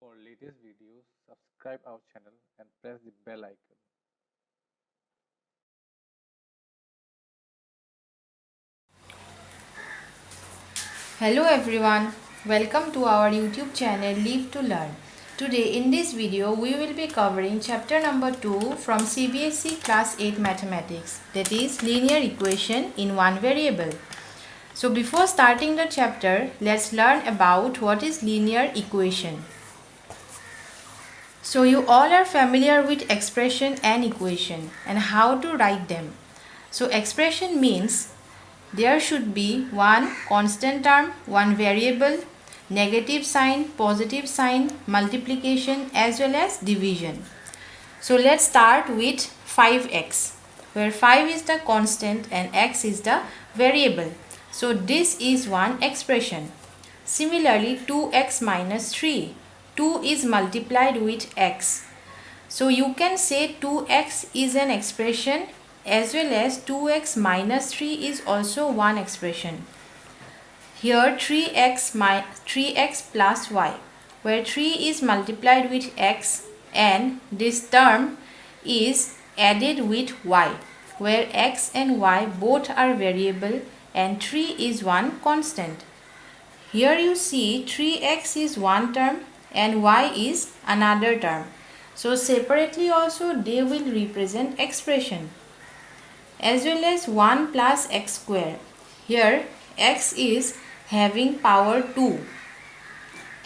For latest videos, subscribe our channel and press the bell icon. Hello everyone, welcome to our YouTube channel Live to Learn. Today in this video we will be covering chapter number 2 from CBSE class 8 mathematics, that is linear equation in one variable. So before starting the chapter, let's learn about what is linear equation. So you all are familiar with expression and equation and how to write them. So expression means there should be one constant term, one variable, negative sign, positive sign, multiplication as well as division. So let's start with 5x, where 5 is the constant and x is the variable. So this is one expression. Similarly 2x minus 3. 2 is multiplied with x. So you can say 2x is an expression as well as 2x minus 3 is also one expression. Here 3x plus y, where 3 is multiplied with x and this term is added with y, where x and y both are variable and 3 is one constant. Here you see 3x is one term and y is another term. So separately also they will represent expression. As well as 1 plus x square. Here x is having power 2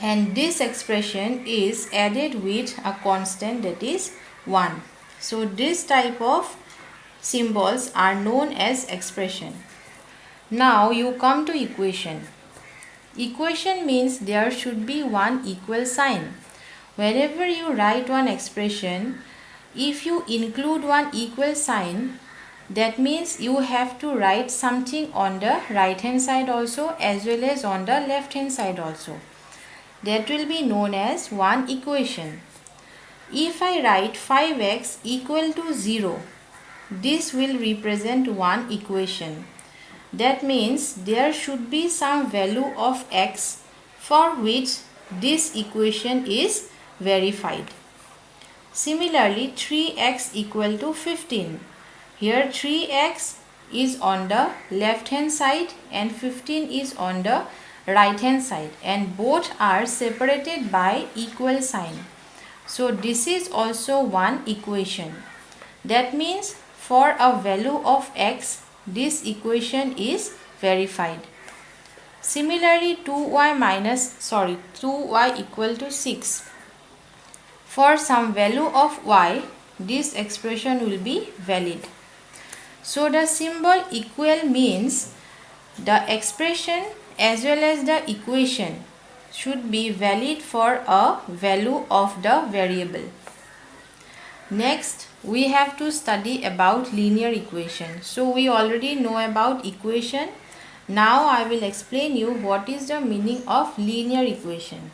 and this expression is added with a constant, that is 1. So this type of symbols are known as expression. Now you come to equation. Equation means there should be one equal sign. Whenever you write one expression, if you include one equal sign, that means you have to write something on the right hand side also as well as on the left hand side also. That will be known as one equation. If I write 5x equal to 0, this will represent one equation. That means there should be some value of x for which this equation is verified. Similarly 3x equal to 15. Here 3x is on the left hand side and 15 is on the right hand side and both are separated by equal sign. So this is also one equation. That means for a value of x, this equation is verified. Similarly 2y equal to 6. For some value of y, this expression will be valid. So the symbol equal means the expression as well as the equation should be valid for a value of the variable. Next, we have to study about linear equation. So we already know about equation. Now I will explain you what is the meaning of linear equation.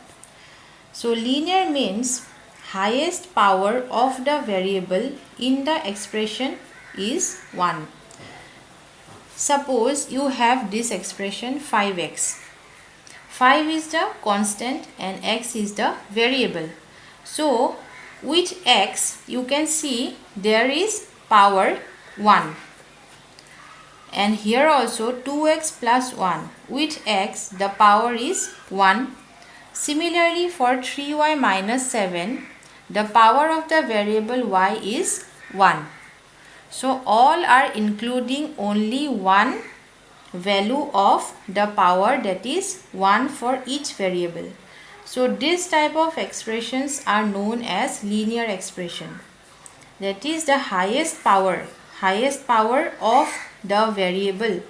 So linear means highest power of the variable in the expression is 1. Suppose you have this expression 5x. 5 is the constant and x is the variable. So with x you can see there is power 1. And here also 2x plus 1. With x the power is 1. Similarly for 3y minus 7, the power of the variable y is 1. So all are including only one value of the power, that is 1 for each variable. So this type of expressions are known as linear expression. That is the highest power of the variable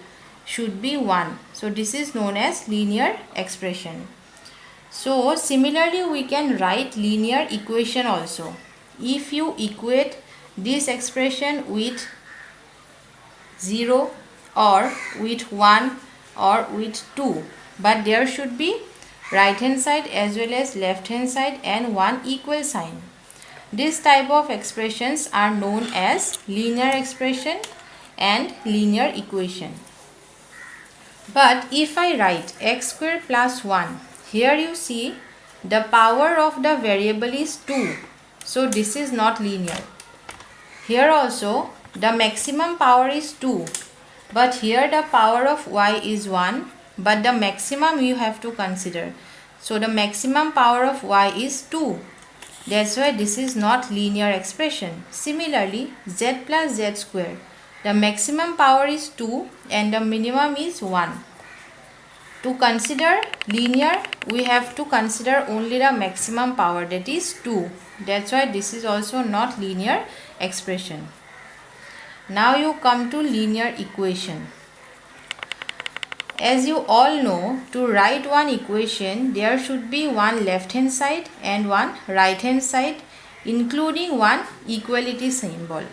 should be 1. So this is known as linear expression. So similarly we can write linear equation also. If you equate this expression with 0 or with 1 or with 2, but there should be right hand side as well as left hand side and one equal sign. This type of expressions are known as linear expression and linear equation. But if I write x square plus 1, here you see the power of the variable is 2. So this is not linear. Here also the maximum power is 2. But here the power of y is 1. But the maximum you have to consider. So the maximum power of y is 2. That's why this is not linear expression. Similarly, z plus z square. The maximum power is 2 and the minimum is 1. To consider linear, we have to consider only the maximum power, that is 2. That's why this is also not linear expression. Now you come to linear equation. As you all know, to write one equation, there should be one left hand side and one right hand side, including one equality symbol.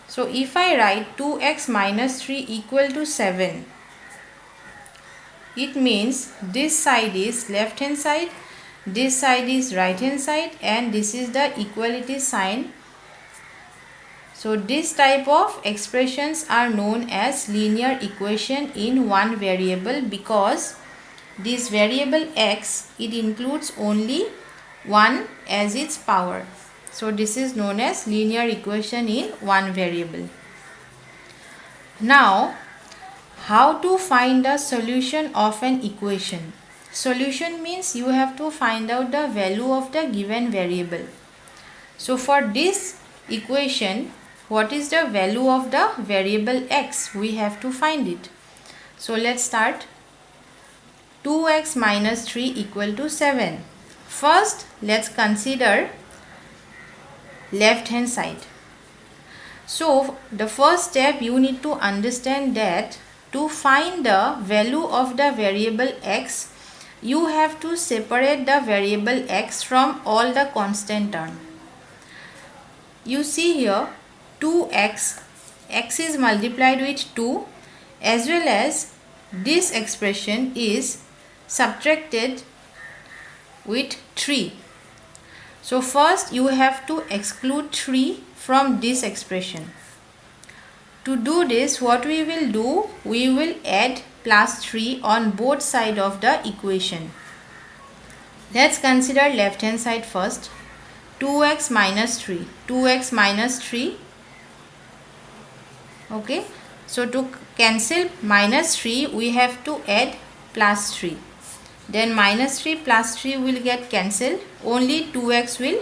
So if I write 2x minus 3 equal to 7, it means this side is left hand side, this side is right hand side, and this is the equality sign. So this type of expressions are known as linear equation in one variable, because this variable x, it includes only 1 as its power. So this is known as linear equation in one variable. Now, how to find the solution of an equation? Solution means you have to find out the value of the given variable. So for this equation, what is the value of the variable x? We have to find it. So let's start. 2x minus 3 equal to 7. First, let's consider left hand side. So the first step, you need to understand that to find the value of the variable x, you have to separate the variable x from all the constant term. You see here 2x, x is multiplied with 2, as well as this expression is subtracted with 3. So first you have to exclude 3 from this expression. To do this, what we will do, we will add plus 3 on both sides of the equation. Let's consider left hand side first. 2x minus 3. 2x minus 3. Okay. So to cancel minus 3, we have to add plus 3. Then minus 3 plus 3 will get cancelled. Only 2x will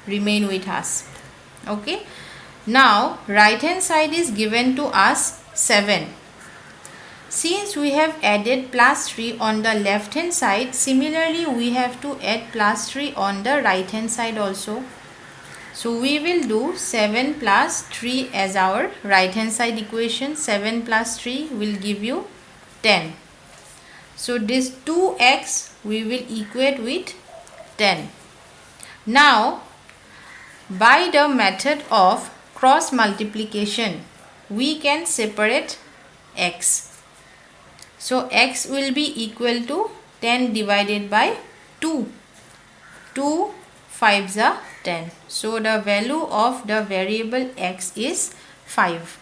remain with us. Okay. Now, right hand side is given to us 7. Since we have added plus 3 on the left hand side, similarly we have to add plus 3 on the right hand side also. So we will do 7 plus 3 as our right hand side equation. 7 plus 3 will give you 10. So this 2x we will equate with 10. Now, by the method of cross multiplication, we can separate x. So x will be equal to 10 divided by 2. 2 5s are 10. So the value of the variable x is 5.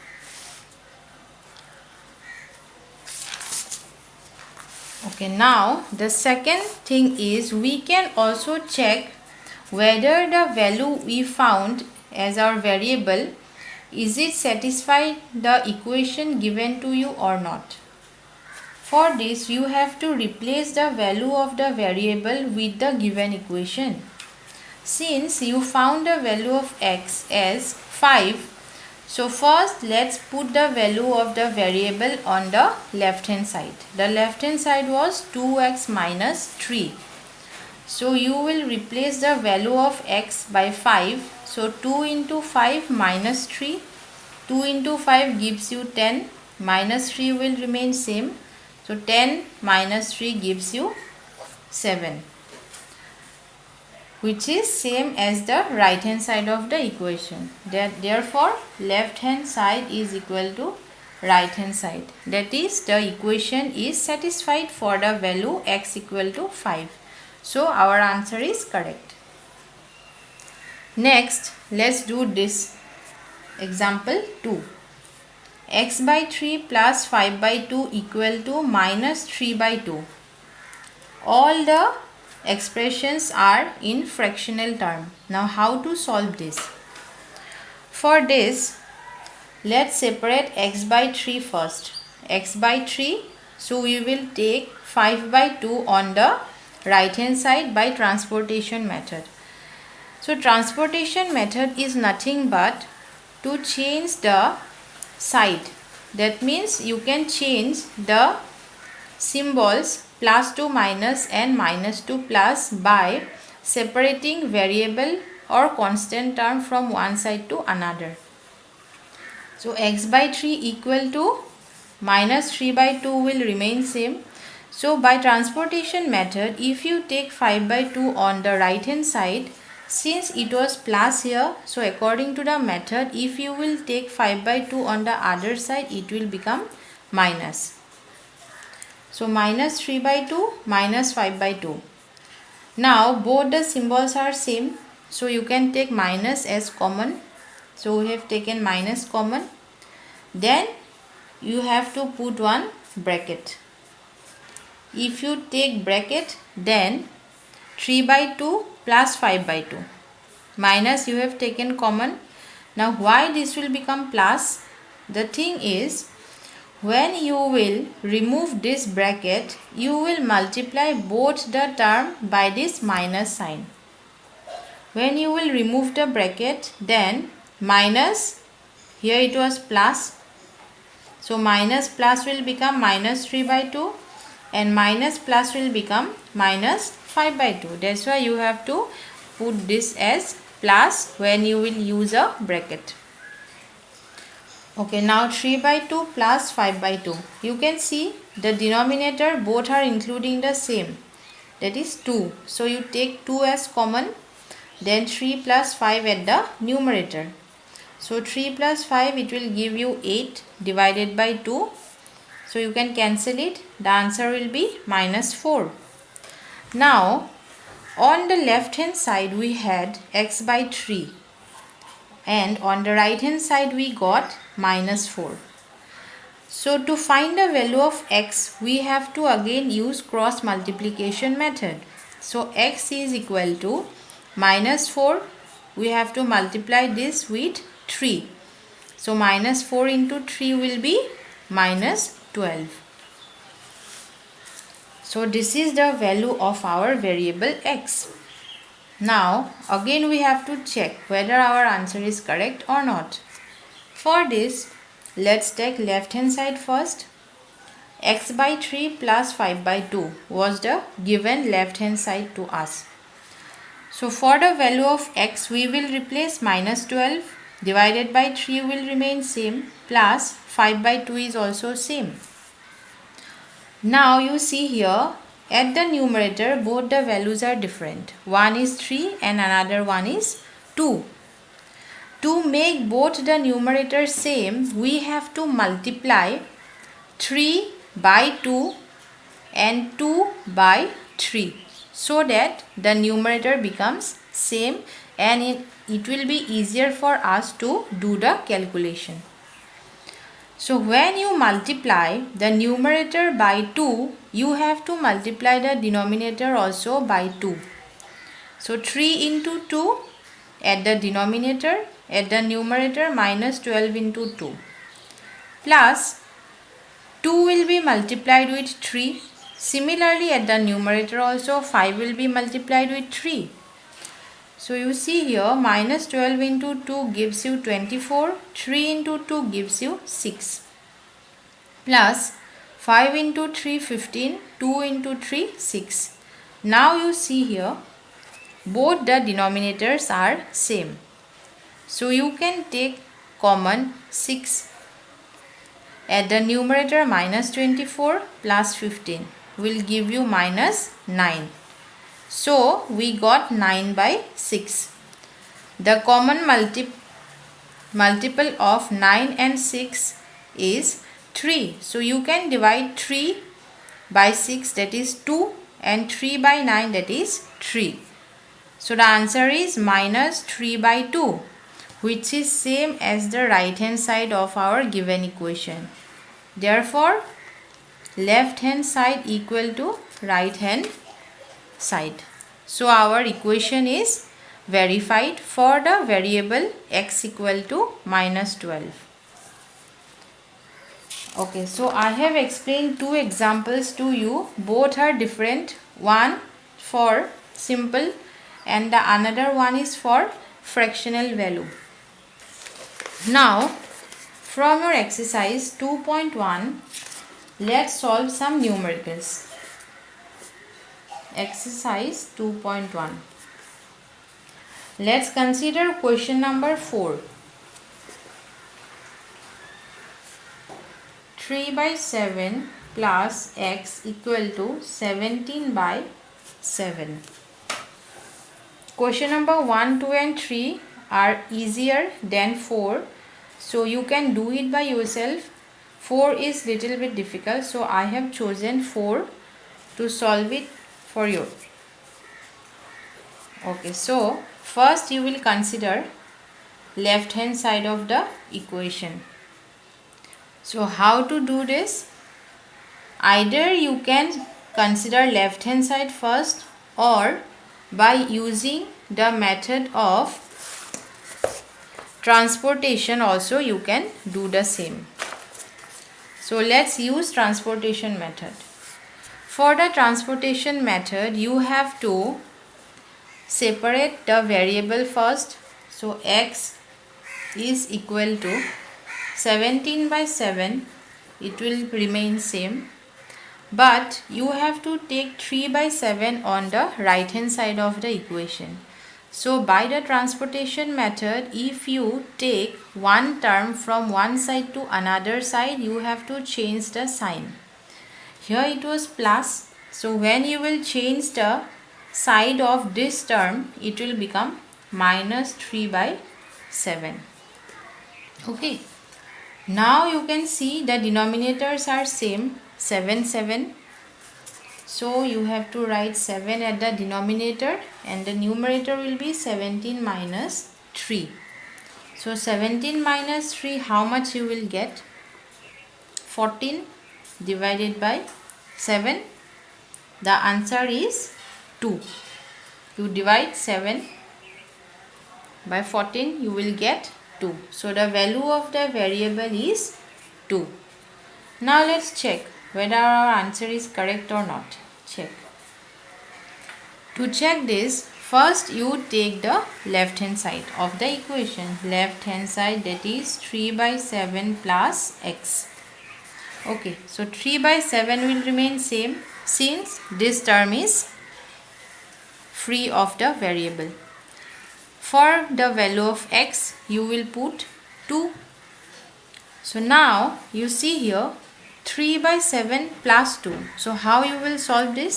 Okay, now the second thing is we can also check whether the value we found as our variable, is it satisfy the equation given to you or not. For this, you have to replace the value of the variable with the given equation. Since you found the value of x as 5, so first let's put the value of the variable on the left hand side. The left hand side was 2x minus 3. So you will replace the value of x by 5. So 2 into 5 minus 3. 2 into 5 gives you 10. Minus 3 will remain same. So 10 minus 3 gives you 7. Which is same as the right hand side of the equation. Therefore, left hand side is equal to right hand side. That is, the equation is satisfied for the value x equal to 5. So our answer is correct. Next, let's do this example 2. X by 3 plus 5 by 2 equal to minus 3 by 2. All the expressions are in fractional term. Now how to solve this? For this, let's separate x by 3 first. X by 3, so we will take 5 by 2 on the right hand side by transportation method. So transportation method is nothing but to change the side. That means you can change the symbols plus to minus and minus to plus by separating variable or constant term from one side to another. So x by 3 equal to minus 3 by 2 will remain same. So by transportation method, if you take 5 by 2 on the right hand side, since it was plus here, so according to the method, if you will take 5 by 2 on the other side, it will become minus. So minus 3 by 2 minus 5 by 2. Now both the symbols are same, so you can take minus as common. So we have taken minus common. Then you have to put one bracket. If you take bracket, then 3 by 2 plus 5 by 2. Minus you have taken common. Now why this will become plus? The thing is, when you will remove this bracket, you will multiply both the term by this minus sign. When you will remove the bracket, then minus, here it was plus. So minus plus will become minus 3 by 2 and minus plus will become minus 5 by 2. That's why you have to put this as plus when you will use a bracket. Okay, now 3 by 2 plus 5 by 2. You can see the denominator both are including the same. That is 2. So you take 2 as common. Then 3 plus 5 at the numerator. So 3 plus 5, it will give you 8 divided by 2. So you can cancel it. The answer will be minus 4. Now on the left hand side we had x by 3. And on the right hand side we got minus 4. So to find the value of x, we have to again use cross multiplication method. So x is equal to minus 4. We have to multiply this with 3. So minus 4 into 3 will be minus 12. So this is the value of our variable x. Now again we have to check whether our answer is correct or not. For this, let's take left hand side first. X by 3 plus 5 by 2 was the given left hand side to us. So for the value of x, we will replace minus 12 divided by 3 will remain same, plus 5 by 2 is also same. Now you see here, at the numerator both the values are different. One is 3 and another one is 2. To make both the numerator same, we have to multiply 3 by 2 and 2 by 3. So that the numerator becomes same and it will be easier for us to do the calculation. So when you multiply the numerator by 2, you have to multiply the denominator also by 2. So 3 into 2 at the denominator, at the numerator minus 12 into 2. Plus 2 will be multiplied with 3. Similarly, at the numerator also 5 will be multiplied with 3. So you see here, minus 12 into 2 gives you 24. 3 into 2 gives you 6. Plus 5 into 3, 15. 2 into 3, 6. Now you see here, both the denominators are same. So you can take common 6. At the numerator minus 24 plus 15 will give you minus 9. So we got 9 by 6. The common multiple of 9 and 6 is 3. So you can divide 3 by 6, that is 2, and 3 by 9, that is 3. So the answer is minus 3 by 2, which is same as the right hand side of our given equation. Therefore, left hand side equal to right hand side. So our equation is verified for the variable x equal to -12. Okay, so I have explained two examples to you. Both are different. One for simple and the another one is for fractional value. Now from your exercise 2.1, let's solve some numericals. Exercise 2.1. Let's consider question number 4. 3/7 plus x equal to 17/7. Question number 1, 2 and 3 are easier than 4. So you can do it by yourself. 4 is little bit difficult. So I have chosen 4 to solve it for you. Okay, so first you will consider left hand side of the equation. So how to do this? Either you can consider left hand side first, or by using the method of transportation also you can do the same. So let's use transportation method. For the transportation method, you have to separate the variable first. So x is equal to 17/7, it will remain same, but you have to take 3/7 on the right hand side of the equation. So by the transportation method, if you take one term from one side to another side, you have to change the sign. Here it was plus, so when you will change the side of this term, it will become -3/7. Okay. Now you can see the denominators are same, 7, 7. So you have to write 7 at the denominator and the numerator will be 17 minus 3. So 17 minus 3, how much you will get? 14 divided by 7. The answer is 2. You divide 7 by 14, you will get 2. So the value of the variable is 2. Now let's check whether our answer is correct or not. Check. To check this, first you take the left hand side of the equation. Left hand side, that is 3/7 plus x. Okay, so 3/7 will remain same since this term is free of the variable. For the value of x, you will put 2. So now you see here 3/7 plus 2. So how you will solve this?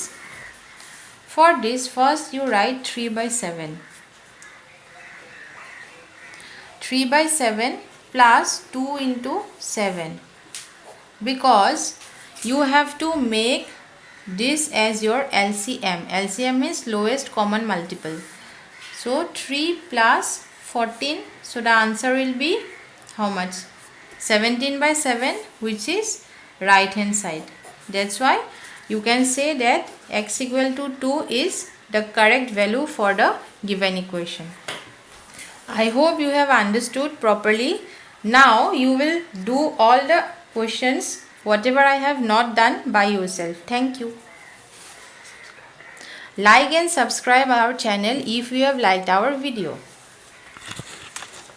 For this, first you write 3/7. 3/7 plus 2 into 7. Because you have to make this as your LCM. LCM is lowest common multiple. So 3 plus 14. So the answer will be how much? 17/7, which is right hand side. That's why you can say that x equal to 2 is the correct value for the given equation. I hope you have understood properly. Now you will do all the questions whatever I have not done by yourself. Thank you. Like and subscribe our channel if you have liked our video.